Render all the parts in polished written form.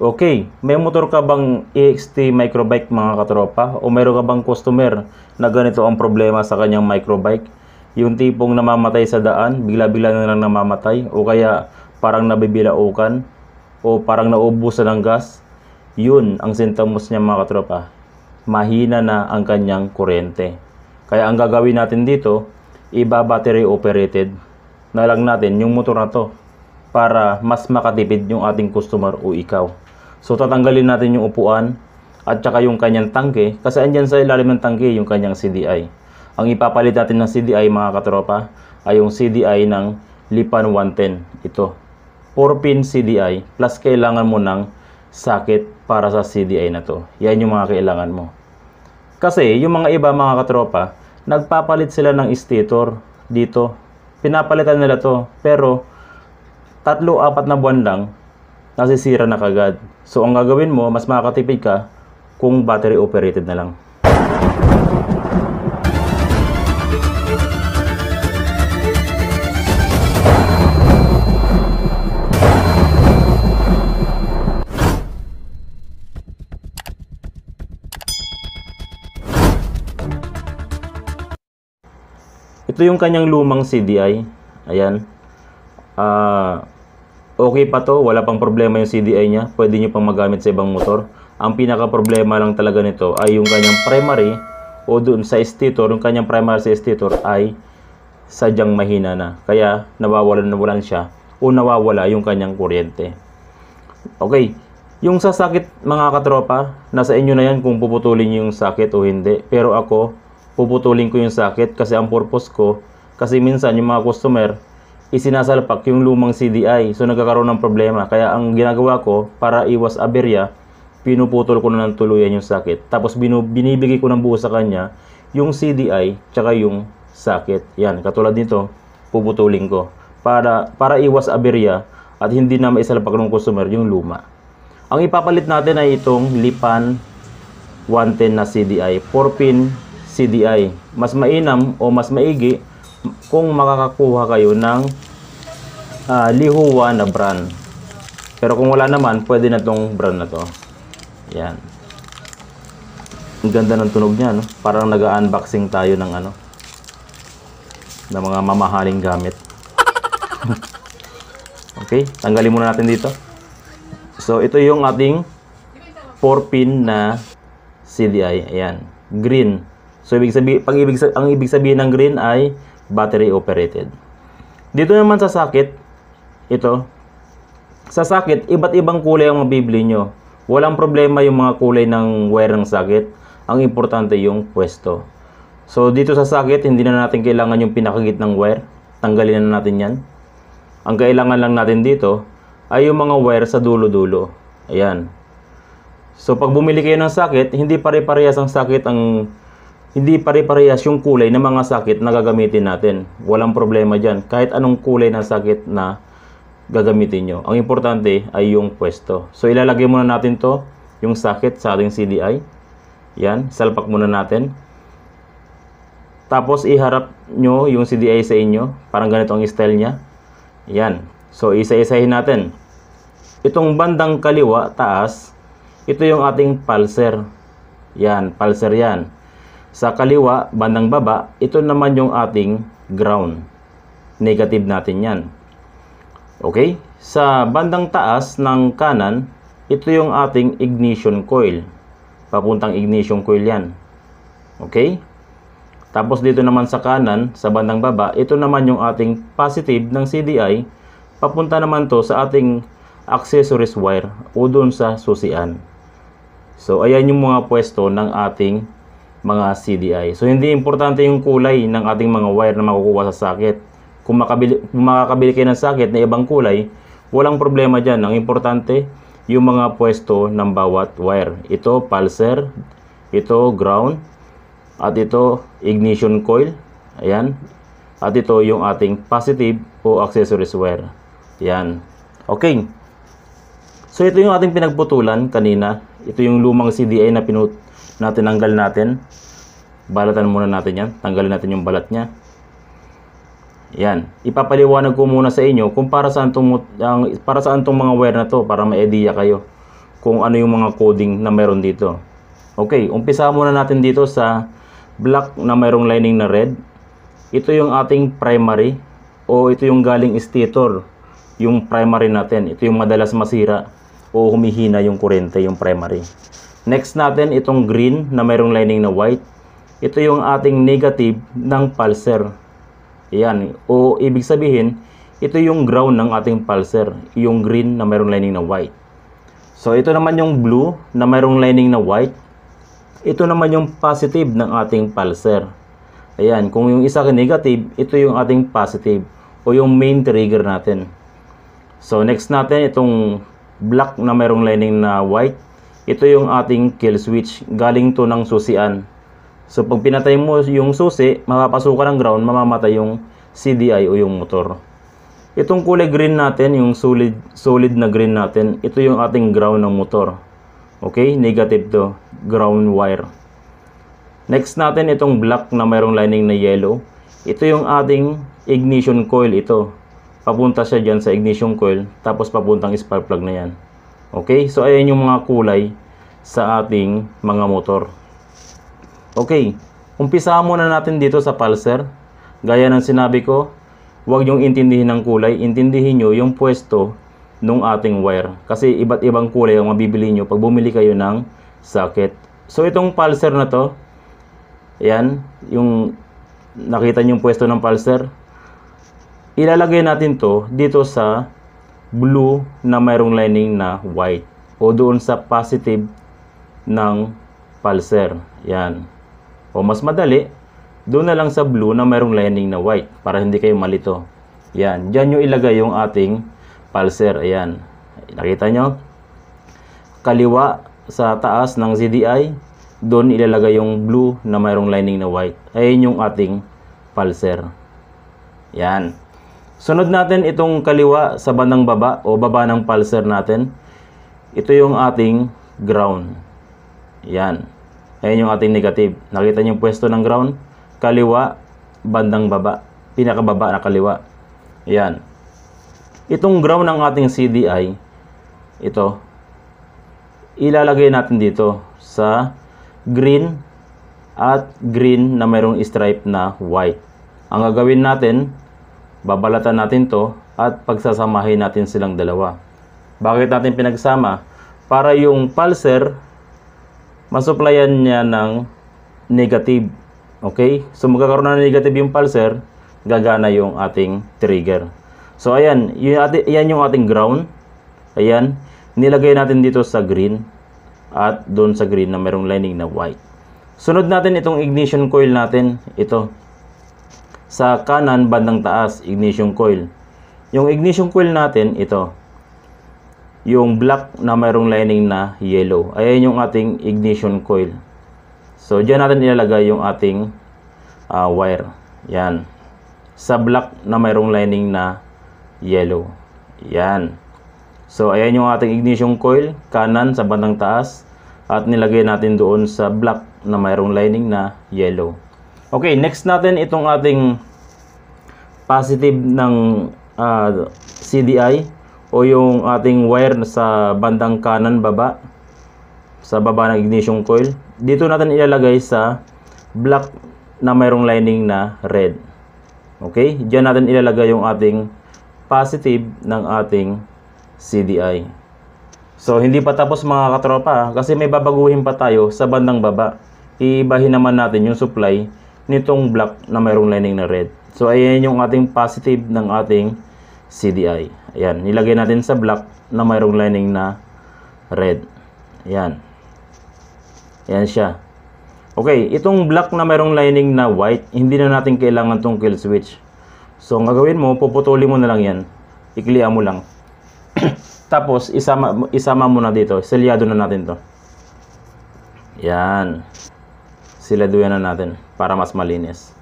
Okay, may motor ka bang EXT microbike mga katropa? O meron ka bang customer na ganito ang problema sa kanyang microbike? Yung tipong namamatay sa daan, bigla-bigla na lang namamatay, o kaya parang nabibilaukan, o parang naubusan ng gas. Yun ang sintomas niya mga katropa. Mahina na ang kanyang kuryente. Kaya ang gagawin natin dito, iba-battery operated na lang natin yung motor na to para mas makatipid yung ating customer o ikaw. So tatanggalin natin yung upuan at saka yung kanyang tangke kasi andyan sa ilalim ng tangke yung kanyang CDI. Ang ipapalit natin ng CDI mga katropa ay yung CDI ng Lipan 110. Ito, 4-pin CDI plus kailangan mo ng socket para sa CDI na to. Yan yung mga kailangan mo. Kasi yung mga iba mga katropa, nagpapalit sila ng stator dito. Pinapalitan nila to pero 3-4 na buwan lang nasisira na kagad. So ang gagawin mo, mas makakatipid ka kung battery operated na lang. Ito yung kanyang lumang CDI. Ayan. Okay pa to, wala pang problema yung CDI niya, pwede nyo pang magamit sa ibang motor. Ang pinaka problema lang talaga nito ay yung kanyang primary o doon sa stator, yung kanyang primary sa stator ay sadyang mahina na. Kaya nawawalan siya o nawawala yung kanyang kuryente. Okay, yung sa sakit mga katropa, nasa inyo na yan kung puputulin nyo yung sakit o hindi. Pero ako, puputulin ko yung sakit kasi ang purpose ko, kasi minsan yung mga customer, isinasalpak yung lumang CDI. So nagkakaroon ng problema. Kaya ang ginagawa ko para iwas aberya, pinuputol ko na ng tuluyan yung sakit. Tapos binibigay ko ng buo sa kanya yung CDI tsaka yung sakit. Yan, katulad nito, puputulin ko. Para iwas aberya at hindi na maisalpak ng customer yung luma. Ang ipapalit natin ay itong Lipan 110 na CDI. 4-pin CDI. Mas mainam o mas maigi kung makakakuha kayo ng Lihua na brand. Pero kung wala naman, pwede na tong brand na to. Yan. Ang ganda ng tunog niya, no? Parang nag-unboxing tayo ng ng mga mamahaling gamit. Okay, tanggalin muna natin dito. So, ito yung ating 4-pin na CDI. Ayan, green. So, ang ibig sabihin ng green ay battery operated. Dito naman sa socket, ito. Sa socket, iba't ibang kulay ang mabibili nyo. Walang problema yung mga kulay ng wire ng socket. Ang importante yung pwesto. So, dito sa socket, hindi na natin kailangan yung pinakagitnang wire. Tanggalin na natin yan. Ang kailangan lang natin dito ay yung mga wire sa dulo-dulo. Ayan. So, pag bumili kayo ng socket, hindi pare-parehas ang socket hindi pare-parehas yung kulay ng mga socket na gagamitin natin. Walang problema dyan. Kahit anong kulay ng socket na gagamitin nyo. Ang importante ay yung pwesto. So, ilalagay muna natin to, yung socket sa ating CDI. Yan, salpak muna natin. Tapos, iharap nyo yung CDI sa inyo. Parang ganito ang style niya. Yan. So, isa-isahin natin. Itong bandang kaliwa, taas, ito yung ating pulser. Yan, pulser yan. Sa kaliwa, bandang baba, ito naman yung ating ground. Negative natin yan. Okay? Sa bandang taas ng kanan, ito yung ating ignition coil. Papuntang ignition coil yan. Okay? Tapos dito naman sa kanan, sa bandang baba, ito naman yung ating positive ng CDI. Papunta naman to sa ating accessories wire o doon sa susian. So, ayan yung mga pwesto ng ating mga CDI. So, hindi importante yung kulay ng ating mga wire na makukuha sa socket. Kung makakabili kayo ng socket na ibang kulay, walang problema dyan. Ang importante, yung mga pwesto ng bawat wire. Ito, pulser. Ito, ground. At ito, ignition coil. Ayan. At ito, yung ating positive o accessories wire. Ayan. Okay. So, ito yung ating pinagputulan kanina. Ito yung lumang CDI na tinanggal natin. Balatan muna natin yan. Tanggalin natin yung balat nya. Yan. Ipapaliwanag ko muna sa inyo kung para saan tong mga wire na to para may idea kayo kung ano yung mga coding na meron dito. Okay, umpisa muna natin dito sa black na mayroong lining na red. Ito yung ating primary, o ito yung galing stator, yung primary natin. Ito yung madalas masira o humihina yung kuryente, yung primary. Next natin, itong green na mayroong lining na white. Ito yung ating negative ng pulser. Ayan, o ibig sabihin, ito yung ground ng ating pulser, yung green na mayroong lining na white. So ito naman yung blue na mayroong lining na white. Ito naman yung positive ng ating pulser. Ayan, kung yung isa negative, ito yung ating positive o yung main trigger natin. So next natin, itong black na mayroong lining na white. Ito yung ating kill switch. Galing to ng susian. So pag pinatay mo yung susi, mapapasukan ng ground, mamamatay yung CDI o yung motor. Itong kulay green natin, yung solid na green natin, ito yung ating ground ng motor. Okay, negative to, ground wire. Next natin, itong black na mayroong lining na yellow. Ito yung ating ignition coil ito. Papunta siya dyan sa ignition coil, tapos papuntang spark plug na yan. Okay, so ayan yung mga kulay sa ating mga motor. Okay, umpisa muna natin dito sa pulser. Gaya ng sinabi ko, huwag yung intindihin ng kulay, intindihin nyo yung pwesto nung ating wire. Kasi iba't ibang kulay ang mabibili nyo pag bumili kayo ng socket. So itong pulser na to, ayan, yung nakita nyo yung pwesto ng pulser, ilalagay natin to dito sa blue na mayroong lining na white, o doon sa positive ng pulser. Yan. O mas madali, doon na lang sa blue na mayroong lining na white para hindi kayo malito. Yan. Diyan nyo ilagay yung ating pulser. Ayan. Nakita nyo? Kaliwa sa taas ng CDI, doon ilalagay yung blue na mayroong lining na white. Ayan yung ating pulser. Yan. Sunod natin itong kaliwa sa bandang baba o baba ng pulser natin. Ito yung ating ground. Yan. Ayan yung ating negative. Nakita niyo yung pwesto ng ground? Kaliwa, bandang baba. Pinakababa na kaliwa. Yan. Itong ground ng ating CDI, ito, ilalagay natin dito sa green at green na mayroong stripe na white. Ang gagawin natin, babalatan natin to at pagsasamahin natin silang dalawa. Bakit natin pinagsama? Para yung pulser, masuplayan niya ng negative. Okay? So magkakaroon na ng negative yung pulser, gagana yung ating trigger. So ayan, yan yung ating ground. Ayan, nilagay natin dito sa green at doon sa green na mayroong lining na white. Sunod natin itong ignition coil natin. Ito. Sa kanan, bandang taas, ignition coil. Yung ignition coil natin, ito. Yung black na mayroong lining na yellow. Ayan yung ating ignition coil. So, dyan natin ilalagay yung ating wire. Yan. Sa black na mayroong lining na yellow. Yan. So, ayan yung ating ignition coil. Kanan sa bandang taas. At nilagay natin doon sa black na mayroong lining na yellow. Okay, next natin itong ating positive ng CDI o yung ating wire sa bandang kanan baba, sa baba ng ignition coil. Dito natin ilalagay sa black na mayroong lining na red. Okay, diyan natin ilalagay yung ating positive ng ating CDI. So hindi pa tapos mga katropa, kasi may babaguhin pa tayo sa bandang baba. Iibahin naman natin yung supply nitong black na mayroong lining na red. So ayan yung ating positive ng ating CDI. Ayan, nilagay natin sa black na mayroong lining na red. Ayan. Ayan siya. Okay, itong black na mayroong lining na white, hindi na natin kailangan tong kill switch. So ang gagawin mo, puputulin mo na lang yan. Iklian mo lang. Tapos isama mo na dito. Selyado na natin to. Yan. Seladuyan na natin para mas malinis.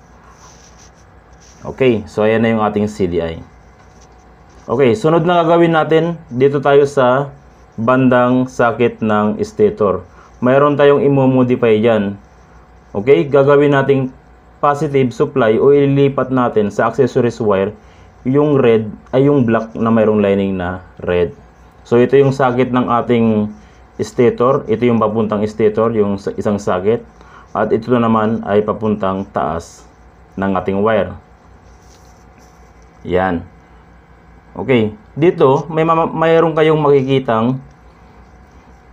Okay, so ayan na yung ating CDI. Okay, sunod na gagawin natin, dito tayo sa bandang socket ng stator. Mayroon tayong i-modify dyan. Okay, gagawin nating positive supply o ililipat natin sa accessories wire yung red ay yung black na mayroong lining na red. So ito yung socket ng ating stator. Ito yung papuntang stator, yung isang socket. At ito naman ay papuntang taas ng ating wire. Yan. Okay. Dito, mayroon kayong makikitang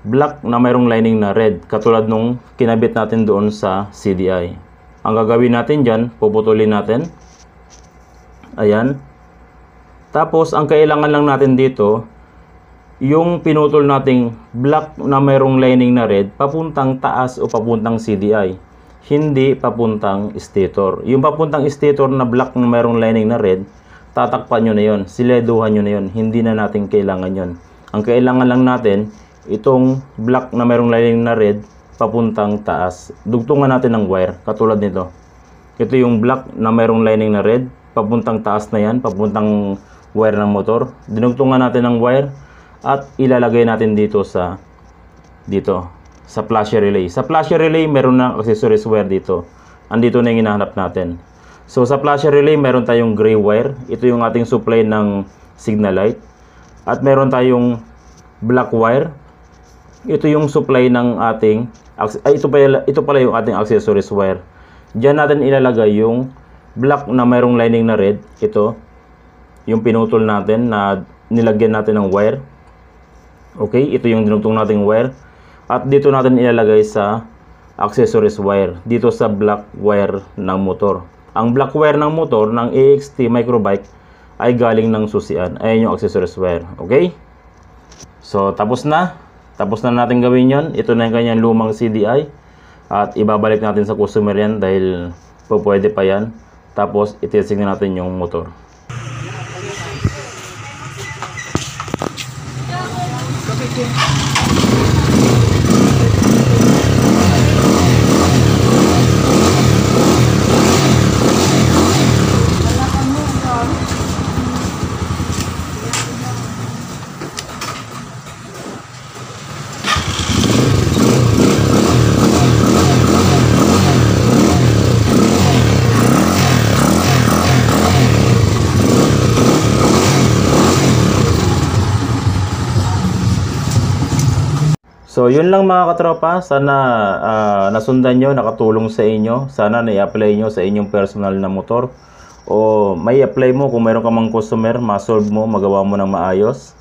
black na mayroong lining na red. Katulad nung kinabit natin doon sa CDI. Ang gagawin natin dyan, puputulin natin. Ayan. Tapos, ang kailangan lang natin dito, yung pinutol nating black na mayroong lining na red, papuntang taas o papuntang CDI. Hindi papuntang stator. Yung papuntang stator na black na mayroong lining na red, tatakpan nyo na yun. Sileduhan nyo na yun. Hindi na natin kailangan yun. Ang kailangan lang natin, itong black na mayroong lining na red, papuntang taas. Dugtungan natin ng wire, katulad nito. Ito yung black na mayroong lining na red, papuntang taas na yan, papuntang wire ng motor. Dinugtungan natin ng wire at ilalagay natin dito sa flasher relay. Sa flasher relay, meron na accessories wire dito. Andito na yung hinahanap natin. So sa flasher relay, meron tayong gray wire. Ito yung ating supply ng signal light. At meron tayong black wire. Ito yung supply ng ating ito pala yung ating accessories wire. Diyan natin ilalagay yung black na mayroong lining na red. Ito yung pinutol natin na nilagyan natin ng wire. Okay, ito yung dinugtong nating wire. At dito natin ilalagay sa accessories wire. Dito sa black wire ng motor. Ang black wire ng motor ng AXT Microbike ay galing ng susian. Ayan yung accessories wire. Okay? So, tapos na. Tapos na natin gawin yon. Ito na yung kanyang lumang CDI. At ibabalik natin sa customer yan dahil pwede pa yan. Tapos, itesting na natin yung motor. So, yun lang mga katropa. Sana nasundan nyo, nakatulong sa inyo. Sana na-i-apply nyo sa inyong personal na motor. O may apply mo kung mayroon ka mang customer, ma-solve mo, magawa mo ng maayos.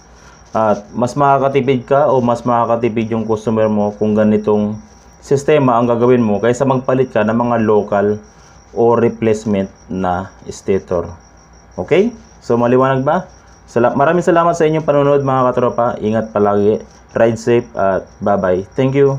At mas makakatipid ka o mas makakatipid yung customer mo kung ganitong sistema ang gagawin mo kaysa magpalit ka ng mga local o replacement na stator. Okay? So, maliwanag ba? Maraming salamat sa inyong panonood mga katropa. Ingat palagi. Ride safe at bye-bye. Thank you.